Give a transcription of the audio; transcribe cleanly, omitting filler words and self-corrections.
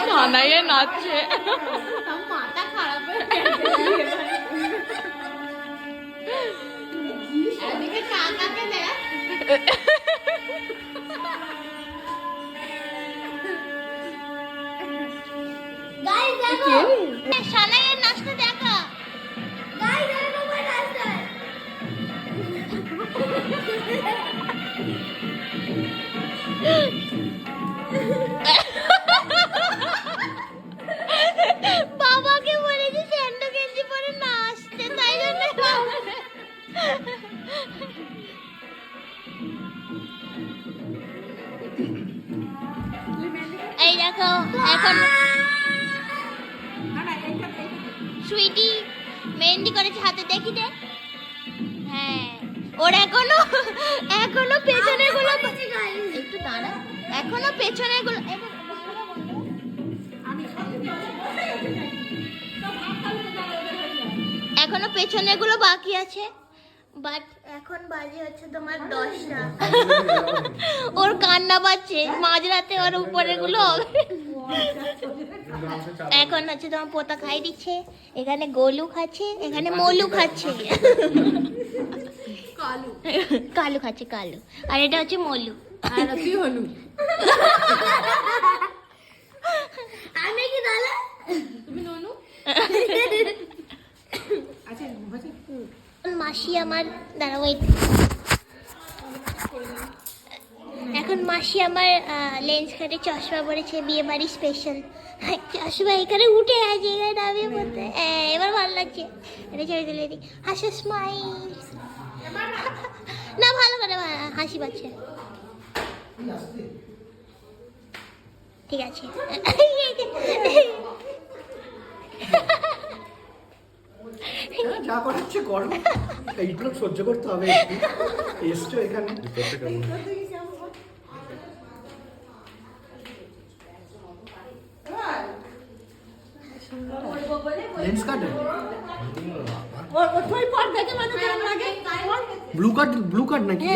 সানাইয়ে নাচছে। মাথা খারাপ হয়ে এদিকে কাকাকে দেখ। গাইস দেখো সানাইয়ের নাচটা দেখা। গাইস দেখো ওই নাচটা। বাবাকে বলেছি স্যান্ডো গেঞ্জি পরে নাচতে, তাই জন্য এই দেখো এখন সুইটি মেহেন্দি করেছে হাতে, দেখি দে। হ্যাঁ ওর এখনো পেছনের গুলো, একটু দাঁড়া, এখনো পেছনের গুলো, এখনো পেছনের গুলো বাকি আছে। বাট এখন বাজে হচ্ছে তোমার 10টা। ওর কান্না পাচ্ছে মাঝরাতে, ওর উপরের গুলো এখন হচ্ছে তোমার পোতা খাই দিচ্ছে। এখানে গোলু খাচ্ছে, এখানে মলু খাচ্ছে, কালু খাচ্ছে, কালু। আর এটা হচ্ছে মলু। আর কি হলু? আমি কি দাদা? তুমি ননু? আচ্ছা বাজে। মাসি আমার দাঁড়াও, এখন মাসি আমার লেন্স কাটে, চশমা পড়েছে, বিয়ে বাড়ি স্পেশাল চশমা। এখানে উঠে আছে, এখানে নামিয়ে পড়তে। এবার ভালো লাগছে, এটা ছেড়ে দিলে দিই। হাসি স্মাইল, না ভালো করে হাসি পাচ্ছে, ঠিক আছে। যা করাচ্ছে গরম, এইগুলো সহ্য করতে হবে। এসছো এখানে লেন্স কাটে, ব্লু কাট নাকি?